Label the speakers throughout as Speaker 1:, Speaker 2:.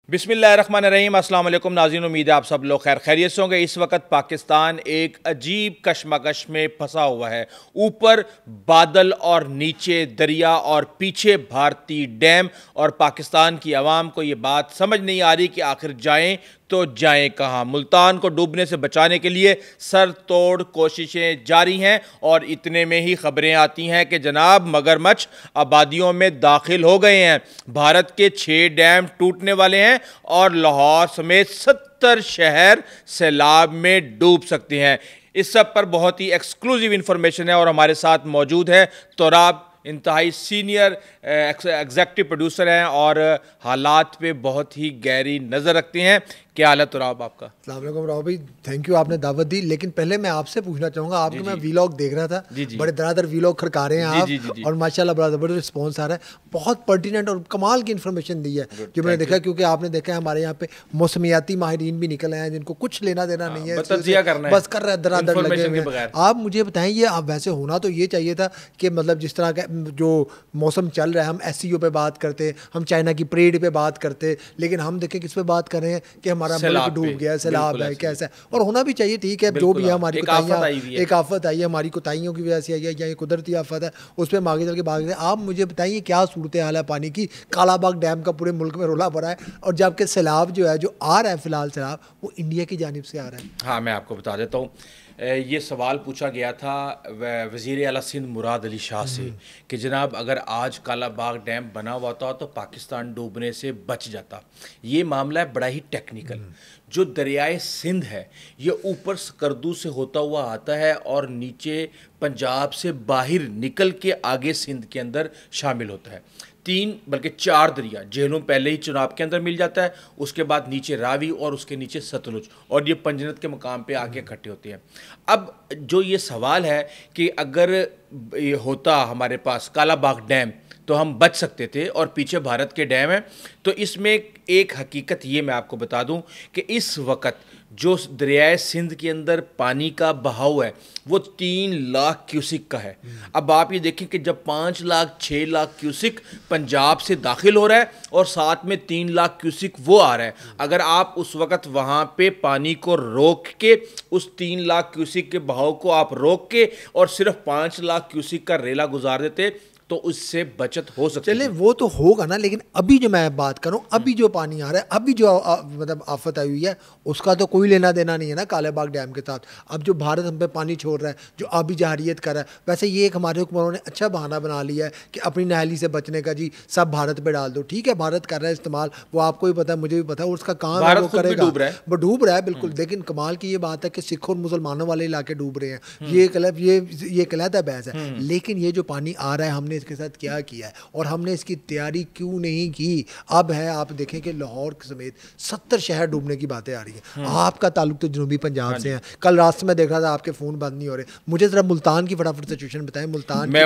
Speaker 1: बिस्मिल्लाहिर्रहमानिर्रहीम, अस्सलाम वालेकुम नाज़रीन। उम्मीद है आप सब लोग खैर खैरियत से होंगे। इस वक्त पाकिस्तान एक अजीब कशमकश में फंसा हुआ है। ऊपर बादल और नीचे दरिया और पीछे भारतीय डैम, और पाकिस्तान की आवाम को ये बात समझ नहीं आ रही कि आखिर जाएं तो जाएं कहाँ। मुल्तान को डूबने से बचाने के लिए सर तोड़ कोशिशें जारी हैं, और इतने में ही खबरें आती हैं कि जनाब मगरमच्छ आबादियों में दाखिल हो गए हैं। भारत के 6 डैम टूटने वाले हैं और लाहौर समेत 70 शहर सैलाब में डूब सकते हैं। इस सब पर बहुत ही एक्सक्लूसिव इंफॉर्मेशन है और हमारे साथ मौजूद है तोराब, इंतहाई सीनियर एग्जेक्टिव प्रोड्यूसर हैं और हालात पे बहुत ही गहरी नज़र रखते हैं। क्या हाल है तुराब आपका?
Speaker 2: अस्सलाम वालेकुम राव भाई, थैंक यू, आपने दावत दी। लेकिन पहले मैं आपसे पूछना चाहूँगा, आपके मैं वीलॉग देख रहा था, बड़े दरादर वीलॉग खड़का रहे हैं आप, और माशाल्लाह बड़ा ज़बरदस्त रिस्पॉन्स आ रहा है। बहुत पर्टिनेंट और कमाल की इन्फॉर्मेशन दी है जो मैंने देखा, क्योंकि आपने देखा है हमारे यहाँ पे मौसमियाती माहिरीन भी निकल आए हैं जिनको कुछ लेना देना नहीं है, बस कर रहे हैं दरादर लगे हुए हैं। आप मुझे बताएं, ये आप वैसे होना तो ये चाहिए था कि मतलब जिस तरह का जो मौसम चल रहा है, हम SCO पे बात करते, हम चाइना की ट्रेड पे बात करते, लेकिन हम देखें किस पे बात कर रहे हैं कि हमारा मुल्क डूब गया, सैलाब है, कैसा है। और होना भी चाहिए, ठीक है, जो भी है हमारी कोताहियां, एक आफत आई है, हमारी कोताहियों की वजह से आई है, या कुदरती आफत है, उस पर हम आगे चल के बात करें। आप मुझे बताइए क्या सूरत हाल है पानी की? कालाबाग डैम का पूरे मुल्क में रोला पड़ा है, और जबकि सैलाब जो है, जो आ रहा है फिलहाल सैलाब, वो इंडिया की जानिब से आ रहा है।
Speaker 1: हाँ, मैं आपको बता देता हूँ। ये सवाल पूछा गया था वज़ीर आला सिंध मुराद अली शाह से कि जनाब अगर आज कालाबाग डैम बना हुआ था तो पाकिस्तान डूबने से बच जाता। ये मामला है बड़ा ही टेक्निकल। जो दरियाए सिंध है ये ऊपर स्कर्दू से होता हुआ आता है और नीचे पंजाब से बाहर निकल के आगे सिंध के अंदर शामिल होता है। 3 बल्कि 4 दरिया, झेलम पहले ही चुनाब के अंदर मिल जाता है, उसके बाद नीचे रावी और उसके नीचे सतलुज, और ये पंजनत के मुकाम पे आके इकट्ठे होते हैं। अब जो ये सवाल है कि अगर ये होता हमारे पास कालाबाग डैम तो हम बच सकते थे, और पीछे भारत के डैम हैं, तो इसमें एक हकीकत ये मैं आपको बता दूं कि इस वक्त जो दरियाए सिंध के अंदर पानी का बहाव है वो 3 लाख क्यूसिक का है। अब आप ये देखें कि जब 5 लाख 6 लाख क्यूसिक पंजाब से दाखिल हो रहा है और साथ में 3 लाख क्यूसिक वो आ रहा है, अगर आप उस वक्त वहाँ पे पानी को रोक के उस 3 लाख क्यूसिक के बहाव को आप रोक के और सिर्फ 5 लाख क्यूसिक का रेला गुजार देते तो उससे बचत हो सकती है।
Speaker 2: चले वो तो होगा ना, लेकिन अभी जो मैं बात करूं, अभी जो पानी आ रहा है, अभी जो मतलब आफत आई हुई है, उसका तो कोई लेना देना नहीं है ना कालाबाग डैम के साथ। अब जो भारत हम पे पानी छोड़ रहा है, जो आबी जहारियत कर रहा है, वैसे ये एक हमारे हुक्मरानों ने अच्छा बहाना बना लिया है कि अपनी नाहली से बचने का, जी सब भारत पे डाल दो। ठीक है, भारत कर रहा है इस्तेमाल, वो आपको भी पता है, मुझे भी पता है, उसका काम है, वो करेगा, वो डूब रहा है बिल्कुल। लेकिन कमाल की ये बात है कि सिख और मुसलमानों वाले इलाके डूब रहे हैं, ये कहलाता बहस है। लेकिन ये जो पानी आ रहा है, हमने इसके साथ क्या किया है और हमने इसकी तैयारी क्यों नहीं की? अब है, आप देखें कि लाहौर समेत 70 शहर डूबने की बातें आ रही हैं। आपका ताल्लुक तो जनूबी पंजाब से है। कल रात में देख रहा था आपके फ़ोन बंद नहीं हो रहे। मुझे ज़रा मुल्तान की फटाफट सिचुएशन बताएं। मुल्तान
Speaker 1: में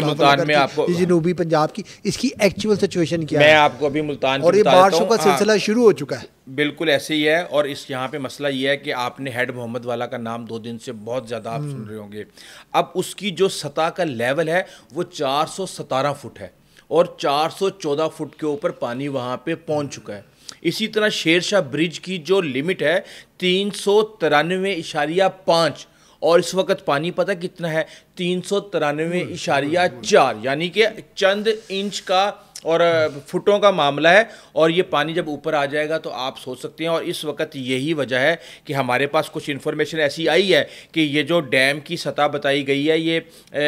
Speaker 1: आपको
Speaker 2: जनूबी पंजाब की इसकी एक्चुअल सिचुएशन क्या है?
Speaker 1: मैं आपको अभी मुल्तान
Speaker 2: और ये बारिशों का सिलसिला शुरू हो चुका है।
Speaker 1: बिल्कुल ऐसे ही है, और इस यहाँ पे मसला ये है कि आपने हेड मोहम्मद वाला का नाम 2 दिन से बहुत ज़्यादा आप सुन रहे होंगे। अब उसकी जो सतह का लेवल है वो 417 फुट है और 414 फुट के ऊपर पानी वहाँ पे पहुँच चुका है। इसी तरह शेरशाह ब्रिज की जो लिमिट है 393.5, और इस वक्त पानी पता कितना है? 393.4, यानी कि चंद इंच का और फुटों का मामला है। और ये पानी जब ऊपर आ जाएगा तो आप सोच सकते हैं, और इस वक्त यही वजह है कि हमारे पास कुछ इन्फॉर्मेशन ऐसी आई है कि ये जो डैम की सतह बताई गई है, ये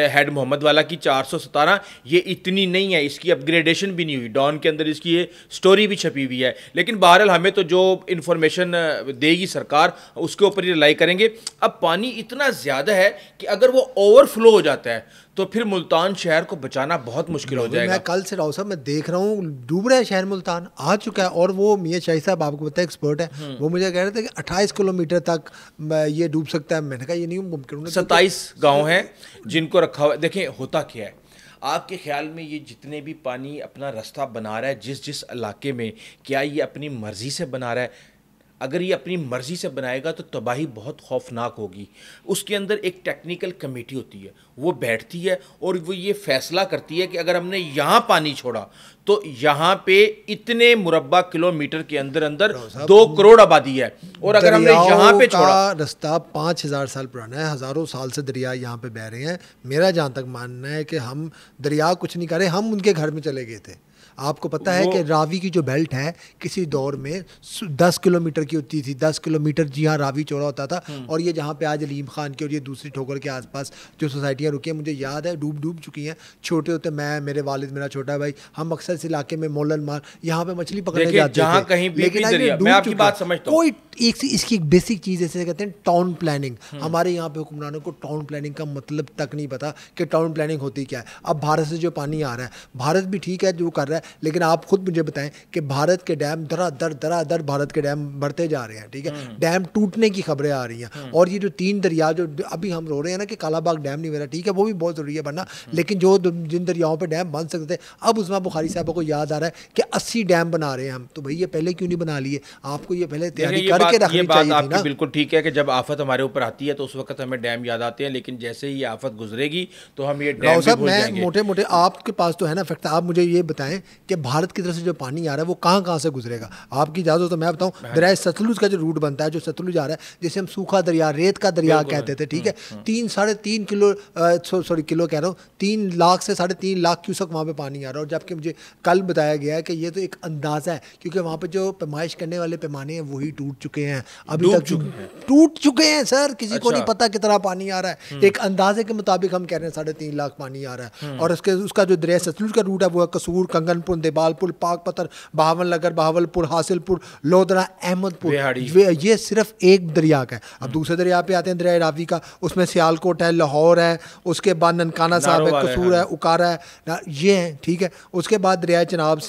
Speaker 1: हेड मोहम्मद वाला की 417, ये इतनी नहीं है, इसकी अपग्रेडेशन भी नहीं हुई। डॉन के अंदर इसकी ये स्टोरी भी छपी हुई है, लेकिन बहरहाल हमें तो जो इन्फॉर्मेशन देगी सरकार उसके ऊपर ही रिलाई करेंगे। अब पानी इतना ज़्यादा है कि अगर वो ओवरफ्लो हो जाता है तो फिर मुल्तान शहर को बचाना बहुत मुश्किल हो जाएगा।
Speaker 2: मैं कल से राव साहब मैं देख रहा हूँ डूब रहा है शहर, मुल्तान आ चुका है। और वो मियां शाही साहब आपको पता है एक्सपर्ट है, वो मुझे कह रहे थे कि 28 किलोमीटर तक ये डूब सकता है। मैंने कहा ये नहीं मुमकिन।
Speaker 1: 27 गाँव हैं जिनको रखा हुआ। देखें होता क्या है, आपके ख्याल में ये जितने भी पानी अपना रास्ता बना रहा है जिस जिस इलाके में, क्या ये अपनी मर्जी से बना रहा है? अगर ये अपनी मर्जी से बनाएगा तो तबाही बहुत खौफनाक होगी। उसके अंदर एक टेक्निकल कमेटी होती है, वो बैठती है और वो ये फैसला करती है कि अगर हमने यहाँ पानी छोड़ा तो यहाँ पे इतने मुरब्बा किलोमीटर के अंदर अंदर 2 करोड़ आबादी है, और अगर हमने यहाँ पे छोड़ा,
Speaker 2: रास्ता 5000 साल पुराना है, हज़ारों साल से दरिया यहाँ पे बह रहे हैं। मेरा जहाँ तक मानना है कि हम दरिया कुछ नहीं कर रहे, हम उनके घर में चले गए थे। आपको पता है कि रावी की जो बेल्ट है किसी दौर में 10 किलोमीटर की होती थी, 10 किलोमीटर जी हाँ रावी चौड़ा होता था। और ये जहाँ पे आज अलीम खान की और ये दूसरी ठोकर के आसपास जो सोसाइटियाँ रुकी हैं, मुझे याद है डूब चुकी हैं। छोटे होते मैं, मेरे वालिद, मेरा छोटा भाई, हम अक्सर इस इलाके में मोलन मार यहाँ पे मछली पकड़ने जाते थे।
Speaker 1: कहीं भी लेकिन मैं आपकी बात समझता हूँ।
Speaker 2: कोई इसकी एक बेसिक चीज़ ऐसे कहते हैं टाउन प्लानिंग। हमारे यहाँ पे हुक्मरानों को टाउन प्लानिंग का मतलब तक नहीं पता कि टाउन प्लानिंग होती क्या है। अब भारत से जो पानी आ रहा है, भारत भी ठीक है जो कर रहा है, लेकिन आप खुद मुझे बताएं कि भारत के डैम दर भारत के डैम बढ़ते जा रहे हैं, ठीक है। डैम टूटने की खबरें आ रही हैं। और ये जो 3 दरिया जो अभी हम रो रहे हैं ना कि कालाबाग डैम नहीं बना, ठीक है, वो भी बहुत ज़रूरी है बनना, लेकिन जो जिन दरियाओं पर डैम बन सकते थे, अब उस्मा बुखारी साहब को याद आ रहा है कि 80 डैम बना रहे हैं हम। तो भैया पहले क्यों नहीं बना लिए? आपको ये पहले तैयारी करके रखनी चाहिए थी ना।
Speaker 1: बिल्कुल ठीक है कि जब आफत हमारे ऊपर आती है तो उस वक्त हमें डैम याद आते हैं, लेकिन जैसे ही आफत गुजरेगी तो हम ये डैम भी भूल जाएंगे।
Speaker 2: मोटे आपके पास तो है ना फैक्ट, आप मुझे ये बताएं कि भारत की तरफ से जो पानी आ रहा है वो कहाँ से गुजरेगा? आपकी इजाज़त तो मैं बताऊं, दरिया सतलुज का जो रूट बनता है, जो सतलुज आ रहा है, जिसे हम सूखा दरिया, रेत का दरिया कहते थे, ठीक है, 3-3.5 किलो किलो कह रहा हूँ, 3 लाख से 3.5 लाख क्यूसेक वहाँ पे पानी आ रहा है। और जबकि मुझे कल बताया गया है कि ये तो एक अंदाज़ा है, क्योंकि वहाँ पे जो पैमाइश करने वाले पैमाने हैं वही टूट चुके हैं, अभी तक टूट चुके हैं सर, किसी को नहीं पता कितना पानी आ रहा है। एक अंदाजे के मुताबिक हम कह रहे हैं 3.5 लाख पानी आ रहा है। और उसका जो दरिया सतलुज का रूट है वो है कसूर, कंगनपुर, देबालपुर, पाकपत्थर, बहावलनगर, बहावलपुर, हासिलपुर, लोधरा, अहमदपुर, ये सिर्फ एक दरिया का है। अब दूसरे दरिया पे आते हैं, दरिया रावी का, उसमें सियालकोट है, लाहौर है, उसके बाद ननकाना साहब है, कसूर है, उकारा है, ये है, ठीक है। उसके बाद दरिया चनाब,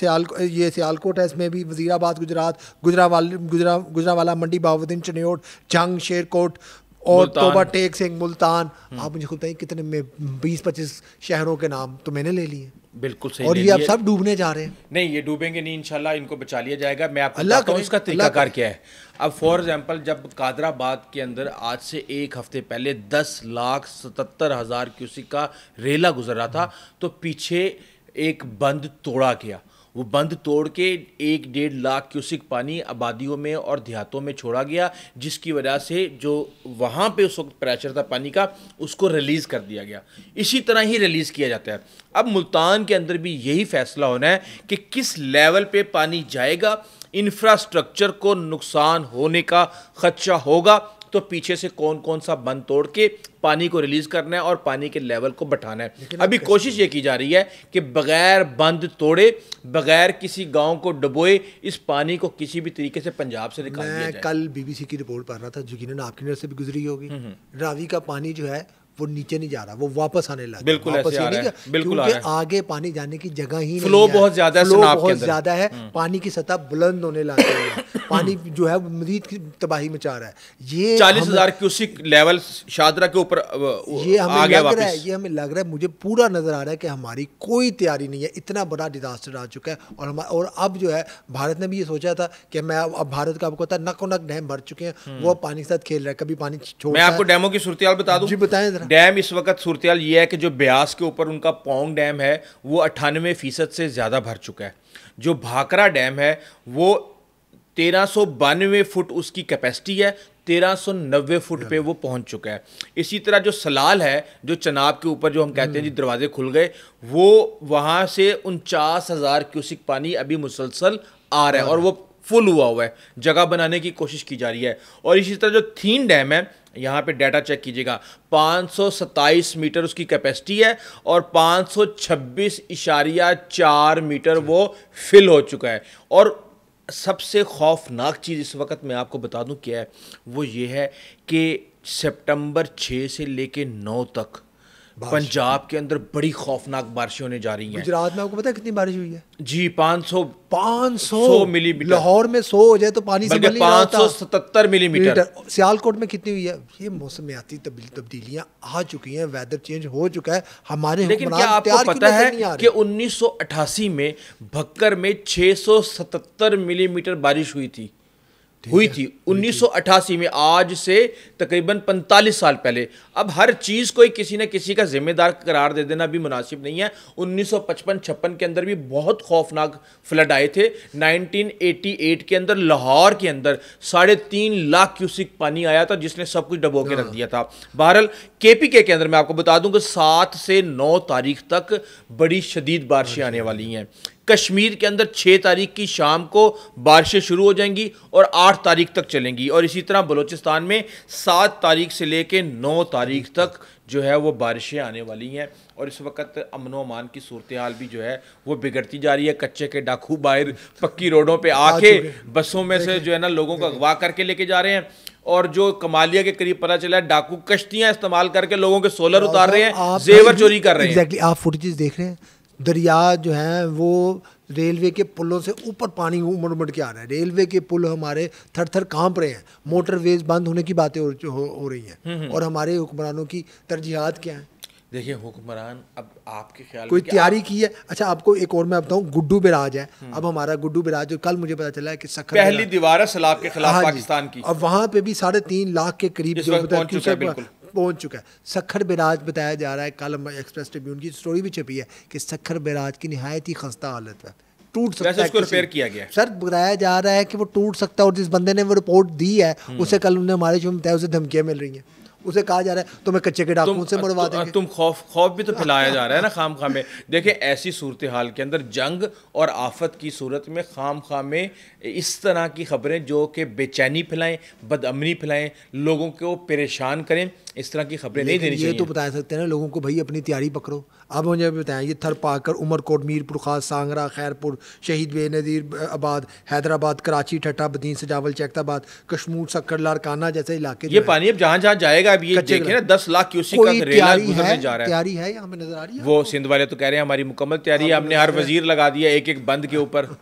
Speaker 2: ये सियालकोट है, इसमें भी वजीराबाद गुजरात, गुजरावाला, मंडी, बहाउद्दीन, चनियोट, जंग, शेरकोट और तोबा टेक सिंह, मुल्तान। आप मुझे खुद बताइए कितने में 20-25 शहरों के नाम तो मैंने ले लिए।
Speaker 1: बिल्कुल सही।
Speaker 2: और ये अब सब डूबने जा रहे हैं।
Speaker 1: नहीं, ये डूबेंगे नहीं, इंशाल्लाह इनको बचा लिया जाएगा। मैं आपको बताता हूँ इसका तरीकाकार क्या है। अब फॉर एग्जांपल जब कादराबाद के अंदर आज से 1 हफ्ते पहले 10,77,000 क्यूसेक का रेला गुजर रहा था, तो पीछे एक बंद तोड़ा गया। वो बंद तोड़ के 1-1.5 लाख क्यूसेक पानी आबादियों में और देहातों में छोड़ा गया, जिसकी वजह से जो वहाँ पे उस वक्त प्रेशर था पानी का, उसको रिलीज़ कर दिया गया। इसी तरह ही रिलीज़ किया जाता है। अब मुल्तान के अंदर भी यही फैसला होना है कि किस लेवल पे पानी जाएगा। इंफ्रास्ट्रक्चर को नुकसान होने का खदशा होगा तो पीछे से कौन कौन सा बंद तोड़ के पानी को रिलीज करना है और पानी के लेवल को बढ़ाना है। अभी कोशिश ये की जा रही है कि बगैर बंद तोड़े, बगैर किसी गांव को डुबोए, इस पानी को किसी भी तरीके से पंजाब से निकाल दिया जाए।
Speaker 2: मैं कल बीबीसी की रिपोर्ट पढ़ रहा था, यकीनन आपकी नज़र से भी गुजरी होगी। रावी का पानी जो है वो नीचे नहीं जा रहा, वो वापस आने लगा।
Speaker 1: बिल्कुल ऐसे आ रहा है, बिल्कुल आ रहा है।
Speaker 2: आगे पानी जाने की जगह ही
Speaker 1: फ्लो
Speaker 2: नहीं है,
Speaker 1: बहुत ज्यादा है,
Speaker 2: फ्लो बहुत ज्यादा है, पानी की सतह बुलंद होने लग गई है, पानी जो है मजीद की तबाही मचा रहा है। ये
Speaker 1: 40,000 क्यूसेक लेवल शादरा के ऊपर
Speaker 2: ये हमें लग रहा है, ये हमें लग रहा है, मुझे पूरा नजर आ रहा है कि हमारी कोई तैयारी नहीं है। इतना बड़ा डिजास्टर आ चुका है और अब जो है भारत ने भी ये सोचा था कि मैं अब भारत का आपको पता है नको नक डैम भर चुके हैं, वो पानी के साथ खेल रहा है, कभी पानी छोड़।
Speaker 1: मैं आपको डैमों की सूरत बता दूं।
Speaker 2: जी बताएं जरा।
Speaker 1: डैम इस वक्त सूरत ये है कि जो ब्यास के ऊपर उनका पोंग डैम है वो 98% से ज़्यादा भर चुका है। जो भाखरा डैम है वो 1392 फुट उसकी कैपेसिटी है, 1390 फुट पे वो पहुंच चुका है। इसी तरह जो सलाल है, जो चनाब के ऊपर जो हम कहते हैं जी दरवाजे खुल गए, वो वहाँ से 49,000 क्यूसेक पानी अभी मुसलसल आ रहा है और वो फुल हुआ है, जगह बनाने की कोशिश की जा रही है। और इसी तरह जो थीन डैम है, यहाँ पे डाटा चेक कीजिएगा, 527 मीटर उसकी कैपेसिटी है और 526.4 मीटर वो फिल हो चुका है। और सबसे खौफनाक चीज़ इस वक्त मैं आपको बता दूं क्या है, वो ये है कि सितंबर 6 से लेके 9 तक पंजाब के अंदर बड़ी खौफनाक बारिशें होने जा रही हैं।
Speaker 2: गुजरात में आपको पता है कितनी बारिश हुई है?
Speaker 1: जी 500 मिलीमीटर।
Speaker 2: लाहौर में 100 हो जाए तो पानी से
Speaker 1: 577 मिलीमीटर।
Speaker 2: सियालकोट में कितनी हुई है? ये मौसमियाती तब्दीलियां आ चुकी हैं, वेदर चेंज हो चुका है हमारे।
Speaker 1: लेकिन क्या आपको पता है कि 1988 में भक्कर में 677 मिलीमीटर बारिश हुई थी? हुई थी 1988 में, आज से तकरीबन 45 साल पहले। अब हर चीज़ को किसी न किसी का जिम्मेदार करार दे देना भी मुनासिब नहीं है। 1955-56 के अंदर भी बहुत खौफनाक फ्लड आए थे। 1988 के अंदर लाहौर के अंदर 3.5 लाख क्यूसिक पानी आया था, जिसने सब कुछ डबो के रख दिया था। बहरहाल KPK के अंदर मैं आपको बता दूं कि 7 से 9 तारीख तक बड़ी शदीद बारिशें आने वाली हैं। कश्मीर के अंदर 6 तारीख की शाम को बारिशें शुरू हो जाएंगी और 8 तारीख तक चलेंगी, और इसी तरह बलूचिस्तान में 7 तारीख से लेके 9 तारीख तक जो है वो बारिशें आने वाली हैं। और इस वक्त अमन व अमान की सूरत हाल भी जो है वो बिगड़ती जा रही है। कच्चे के डाकू बाहर पक्की रोडों पे आके बसों में से जो है ना लोगों को अगवा करके लेके जा रहे हैं, और जो कमालिया के करीब पता चला है डाकू कश्तियां इस्तेमाल करके लोगों के सोलर उतार रहे हैं, जेवर चोरी कर रहे हैं।
Speaker 2: एग्जैक्टली, आप फुटेजेस देख रहे हैं, दरिया जो है वो रेलवे के पुलों से ऊपर पानी उमड़ उमड़ के आ रहा है। रेलवे के पुल हमारे थर थर कांप रहे हैं, मोटरवेज बंद होने की बातें हो रही हैं, और हमारे हुक्मरानों की तरजीहात क्या हैं?
Speaker 1: देखिए हुक्मरान, अब आपके ख्याल
Speaker 2: कोई तैयारी की है? अच्छा, आपको एक और मैं बताऊं, गुड्डू बैराज है। अब हमारा गुड्डू बैराज जो कल मुझे पता चला है कि सखर
Speaker 1: पहली दीवार है सैलाब के खिलाफ पाकिस्तान की,
Speaker 2: अब वहां पे भी 3.5 लाख के करीब पहुंच चुका है। सखर बैराज बताया जा रहा है, कल एक्सप्रेस ट्रिब्यून की स्टोरी भी छपी है कि सखर बैराज की निहायत ही खस्ता हालत है, टूट सकता है।
Speaker 1: उसको रिपेयर किया गया
Speaker 2: सर, बताया जा रहा है कि वो टूट सकता है, और जिस बंदे ने वो रिपोर्ट दी है उसे कल उन्हें हमारे शो में बताया, उसे धमकियां मिल रही हैं। उसे कहा जा रहा है तुम्हें कच्चे के डाकुओं से मरवा देंगे।
Speaker 1: तुम खौफ भी तो फैलाया जा रहा है ना खाम खा में। देखिए ऐसी सूरत हाल के अंदर जंग और आफत की सूरत में खाम खा में इस तरह की खबरें जो कि बेचैनी फैलाएं, बदअमनी फैलाएं, लोगों को परेशान करें, इस तरह की खबरें नहीं देनी चाहिए।
Speaker 2: ये तो बता सकते हैं ना लोगों को, भाई अपनी तैयारी पकड़ो। अब मुझे बताएं, ये थर पाकर, उमरकोट, मीरपुर खास, सांगरा, खैरपुर, शहीद बेनज़ीर आबाद, हैदराबाद, कराची, ठट्टा, बदीन, सजावल, चैकताबाद, कशमूर, सक्कर, लारकाना जैसे इलाके,
Speaker 1: ये पानी अब जहाँ जहाँ जाएगा, अब ये देखिए ना 10 लाख क्यूसिक का रेला गुजरने जा रहा है।
Speaker 2: तैयारी है यहाँ पे नजर आ रही है।
Speaker 1: वो सिंध वाले तो कह रहे हैं हमारी मुकम्मल तैयारी है, हमने हर वजीर लगा दिया एक एक बंद के ऊपर।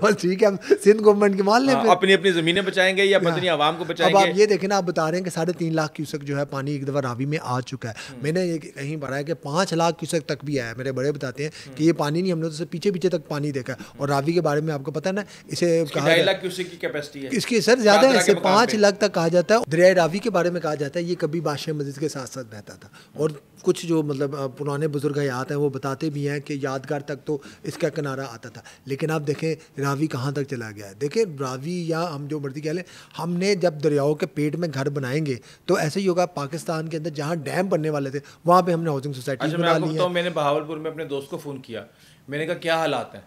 Speaker 2: बस ठीक है, सिंध गवर्नमेंट के मान लें,
Speaker 1: अपनी अपनी जमीनें बचाएंगे या मदनी आवाम को बचाएंगे।
Speaker 2: अब आप ये देखें ना, आप बता रहे हैं कि 3.5 लाख क्यूसेक जो है पानी एक दफ़ा रावी में आ चुका है। मैंने ये कहीं पढ़ा है कि 5 लाख क्यूसेक तक भी आया। मेरे बड़े बताते हैं कि ये पानी नहीं, हमने तो पीछे पीछे तक पानी देखा है। और रावी के बारे में आपको पता है ना, इसे
Speaker 1: 2.5 लाख क्यूसेक की कैपेसिटी है
Speaker 2: इसकी, सर ज़्यादा है, इससे 5 लाख तक कहा जाता है। दरिया रावी के बारे में कहा जाता है ये कभी बादशाह मस्जिद के साथ साथ बहता था, और कुछ जो मतलब पुराने बुजुर्ग हयात हैं वो बताते भी हैं कि यादगार तक तो इसका किनारा आता था। लेकिन आप देखें रावी कहाँ तक चला गया है। देखिए रावी, या हम जो मर्जी कह लें, हमने जब दरियाओं के पेट में घर बनाएंगे तो ऐसे ही होगा। पाकिस्तान के अंदर जहाँ डैम बनने वाले थे वहाँ पे हमने हाउसिंग सोसाइटी बना ली है।
Speaker 1: मैंने बहावलपुर में अपने दोस्त को फ़ोन किया, मैंने कहा क्या हालात हैं?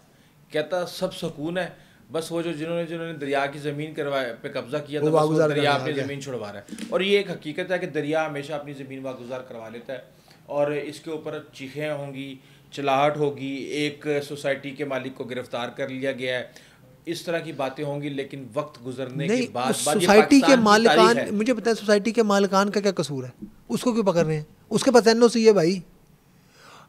Speaker 1: कहता सब सुकून है, बस वो जो जिन्होंने दरिया की ज़मीन पे कब्जा किया था वो दरिया अपनी ज़मीन छुड़वा रहा है। और ये एक हकीकत है कि दरिया हमेशा अपनी ज़मीन वागुजार करवा लेता है, और इसके ऊपर चीखें होंगी, चिल्लाहट होगी, एक सोसाइटी के मालिक को गिरफ्तार कर लिया गया है, इस तरह की बातें होंगी। लेकिन वक्त गुजरने के बाद
Speaker 2: सोसाइटी के मालिकान, मुझे पता है सोसाइटी के मालिकान का क्या कसूर है, उसको क्यों पकड़ रहे हैं? उसके पास NOC है भाई।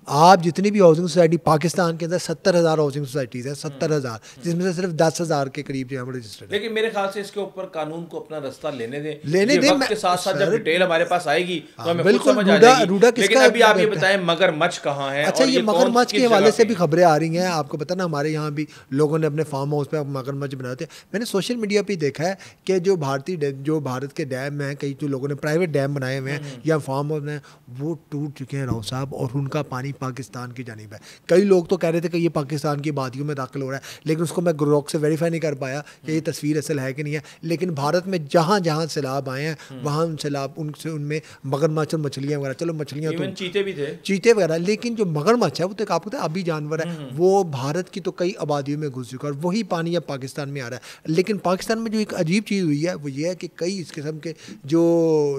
Speaker 2: आप जितनी भी हाउसिंग सोसाइटी पाकिस्तान के अंदर 70,000 हाउसिंग सोसाइटीज़ हैं, 70,000, जिसमें से सिर्फ 10,000 के करीब जो है रजिस्टर्ड।
Speaker 1: लेकिन मेरे ख्याल से इसके ऊपर कानून को अपना रास्ता लेने दें,
Speaker 2: वक्त
Speaker 1: के साथ साथ जब डिटेल हमारे पास आएगी तो हमें
Speaker 2: बिल्कुल
Speaker 1: समझ आ जाएगी। लेकिन अभी आप ये बताएं मगरमच्छ कहाँ है?
Speaker 2: अच्छा, ये मगरमच्छ के हवाले से भी खबरें आ रही हैं। आपको पता ना, हमारे यहाँ भी लोगों ने अपने फार्म हाउस पे मगरमच्छ बनाते हैं। मैंने सोशल मीडिया पे देखा है कि जो भारत के डैम हैं, कई जो लोगों ने प्राइवेट डैम बनाए हुए हैं या फार्म हाउस में, वो टूट चुके हैं राव साहब, और उनका पानी पाकिस्तान की जानिब है। कई लोग तो कह रहे थे कि ये पाकिस्तान की आबादियों में दाखिल हो रहा है, लेकिन उसको मैं ग्रोक से वेरीफाई नहीं कर पाया कि ये तस्वीर असल है कि नहीं है। लेकिन भारत में जहाँ जहाँ सैलाब आए हैं वहाँ उन सैलाब उनमें मगरमच्छ और मछलियाँ वगैरह, चलो मछलियाँ तो
Speaker 1: चीते भी थे,
Speaker 2: चीते वगैरह, लेकिन जो मगरमच्छ है वो तो आपको पता है अभी जानवर है, वो भारत की तो कई आबादियों में घुस चुका है, और वही पानी अब पाकिस्तान में आ रहा है। लेकिन पाकिस्तान में जो एक अजीब चीज़ हुई है वो ये है कि कई इस किस्म के जो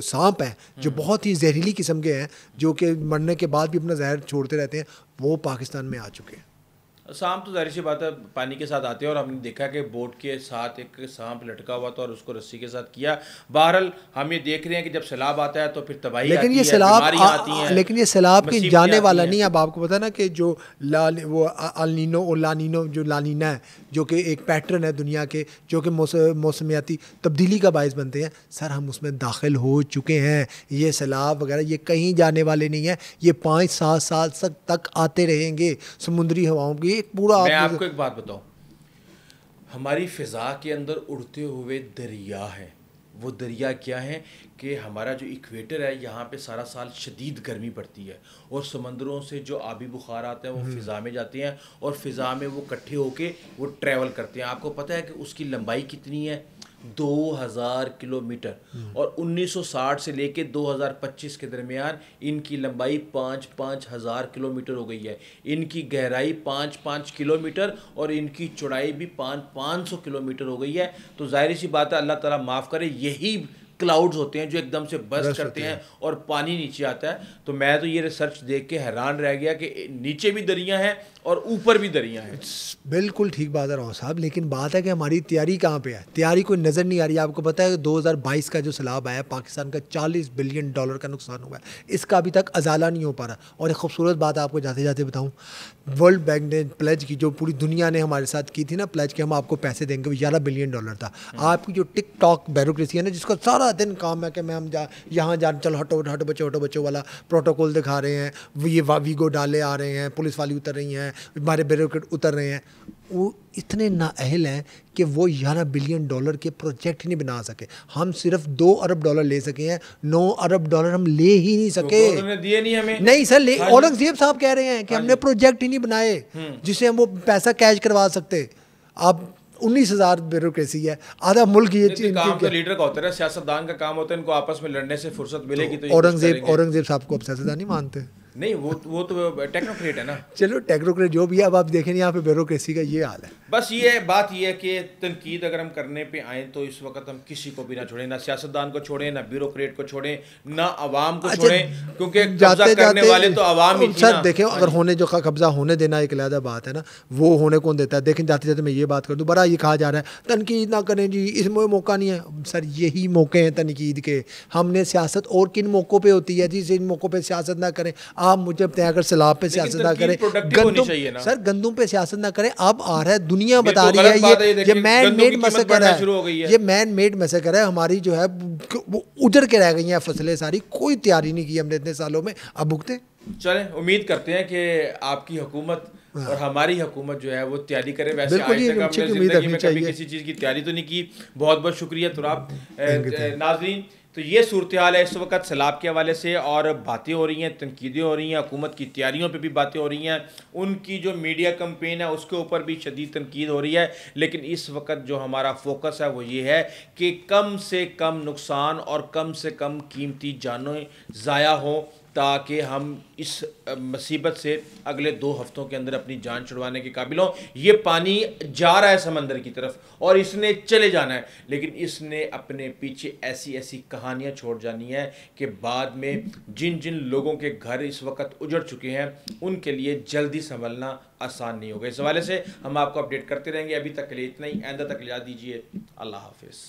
Speaker 2: सांप हैं, जो बहुत ही जहरीली किस्म के हैं, जो कि मरने के बाद भी अपना जहर छोड़ते रहते हैं, वो पाकिस्तान में आ चुके हैं।
Speaker 1: सांप तो जाहिर सी बात है पानी के साथ आते हैं, और हमने देखा कि बोट के साथ एक सांप लटका हुआ था और उसको रस्सी के साथ किया। बहरहाल हम ये देख रहे हैं कि जब सैलाब आता है तो फिर तबाही आती है, बीमारियां आती हैं।
Speaker 2: लेकिन ये सैलाब के जाने वाला नहीं। अब आपको पता ना कि जो वो अल-नीनो और लानीनो, जो लानीना है जो कि एक पैटर्न है दुनिया के, जो कि मौसमियाती तब्दीली का बायस बनते हैं, सर हम उसमें दाखिल हो चुके हैं। ये सैलाब वगैरह ये कहीं जाने वाले नहीं है, ये 5-7 साल तक आते रहेंगे। समुद्री हवाओं की एक पूरा,
Speaker 1: मैं आपको एक बात बताऊं, हमारी फ़िज़ा के अंदर उड़ते हुए दरिया हैं। वो दरिया क्या है कि हमारा जो इक्वेटर है यहाँ पे सारा साल शदीद गर्मी पड़ती है और समंदरों से जो आबी बुखार आते हैं वो फ़िज़ा में जाते हैं और फ़िज़ा में वो इकट्ठे होके वो ट्रैवल करते हैं। आपको पता है कि उसकी लंबाई कितनी है? 2000 किलोमीटर। और 1960 से लेके 2025 के दरमियान इनकी लंबाई 5-5 हज़ार किलोमीटर हो गई है। इनकी गहराई 5-5 किलोमीटर और इनकी चौड़ाई भी 500 किलोमीटर हो गई है। तो जाहिर सी बात है, अल्लाह ताला माफ़ करे, यही क्लाउड्स होते हैं जो एकदम से बर्स्ट करते हैं और पानी नीचे आता है। तो मैं तो ये रिसर्च देख के हैरान रह गया कि नीचे भी दरिया हैं और ऊपर भी दरिया हैं।
Speaker 2: बिल्कुल ठीक बात है राव साहब, लेकिन बात है कि हमारी तैयारी कहाँ पे है? तैयारी कोई नज़र नहीं आ रही है। आपको पता है कि 2022 का जो सैलाब आया, पाकिस्तान का $40 बिलियन का नुकसान हुआ है। इसका अभी तक अजाला नहीं हो पा रहा। और एक खूबसूरत बात आपको जाते जाते बताऊँ, वर्ल्ड बैंक ने प्लेज की, जो पूरी दुनिया ने हमारे साथ की थी ना प्लेज, कि हम आपको पैसे देंगे, वो $11 बिलियन था। आपकी जो टिक टॉक ब्यूरोक्रेसी है ना, जिसका सारा दिन काम है कि मैं हम यहाँ जा चलो हटो बच्चों वाला प्रोटोकॉल दिखा रहे हैं, ये वीगो डाले आ रहे हैं, पुलिस वाली उतर रही हैं, हमारे ब्यूरोक्रेट उतर रहे हैं, वो इतने नाअहल हैं कि वो $11 बिलियन के प्रोजेक्ट ही नहीं बना सके। हम सिर्फ $2 अरब ले सके हैं, $9 अरब हम ले ही नहीं सके।
Speaker 1: तो उन्होंने दिए नहीं हमें।
Speaker 2: नहीं सर, औरंगजेब साहब कह रहे हैं कि हमने प्रोजेक्ट ही नहीं बनाए जिसे हम वो पैसा कैश करवा सकते। अब 19,000 ब्यूरोक्रेसी है, आधा मुल्क ये चीज।
Speaker 1: काम तो लीडर का होता है, सियासतदान का काम होता है, इनको आपस में लड़ने से फुर्सत मिलेगी तो
Speaker 2: औरंगजेब साहब को अब सियासतदान नहीं मानते।
Speaker 1: नहीं, वो तो टेक्नोक्रेट है ना।
Speaker 2: चलो टेक्नोक्रेट जो भी है, अब आप देखें यहाँ पे ब्यूरोक्रेसी का ये हाल है।
Speaker 1: बस ये बात ये है कि तनकीद अगर हम करने पे आए तो इस वक्त हम किसी को भी ना छोड़ें, ना सियासतदान को छोड़ें, ना ब्यूरोक्रेट को छोड़ें, ना आवाम को छोड़ें, क्योंकि कब्जा करने वाले तो आवाम ही थी
Speaker 2: सर। देखें, अगर होने जो कब्जा होने देना एक अलग बात है ना, वो होने कौन देता है? देखें, जाते जाते मैं ये बात कर दूँ, बड़ा ये कहा जा रहा है तनकीद ना करें जी, इसमें मौका नहीं है। सर, यही मौके हैं तनकीद के। हमने सियासत और किन मौक़ों पर होती है जी? जिन मौक़ों पर सियासत ना करें। आप मुझे बताएं, अगर सैलाब पे सियासत ना करें, गंदुम पे सियासत ना करें, अब आ रहा है, दुनिया बता रही है ये मैन मेड मसकर है, ये मैन मेड मसकर है। हमारी जो है वो उजड़ के रह गई हैं फसलें सारी, कोई तैयारी नहीं की हमने इतने सालों में, अब भुगते।
Speaker 1: चलें, उम्मीद करते हैं कि आपकी हुकूमत और हमारी हुकूमत जो है वो तैयारी करे। वैसे आज तक हमने जिंदगी में कभी किसी चीज़ की तैयारी तो नहीं की। बहुत बहुत शुक्रिया तुराब। नाज़रीन, तो ये सूरत हाल है इस वक्त सैलाब के हवाले से, और बातें हो रही हैं, तनकीदें हो रही हैं, हुकूमत की तैयारियों पे भी बातें हो रही हैं, उनकी जो मीडिया कैंपेन है उसके ऊपर भी शदीद तनकीद हो रही है। लेकिन इस वक्त जो हमारा फोकस है वो ये है कि कम से कम नुकसान और कम से कम कीमती जानें ज़ाया हों, ताकि हम इस मुसीबत से अगले 2 हफ्तों के अंदर अपनी जान छुड़वाने के काबिल हों। ये पानी जा रहा है समंदर की तरफ और इसने चले जाना है, लेकिन इसने अपने पीछे ऐसी ऐसी कहानियां छोड़ जानी है कि बाद में जिन जिन लोगों के घर इस वक्त उजड़ चुके हैं उनके लिए जल्दी संभलना आसान नहीं होगा। इस हवाले से हम आपको अपडेट करते रहेंगे। अभी तक के लिए इतना ही, आइंदा तक इजाज़त दीजिए। अल्लाह हाफिज़।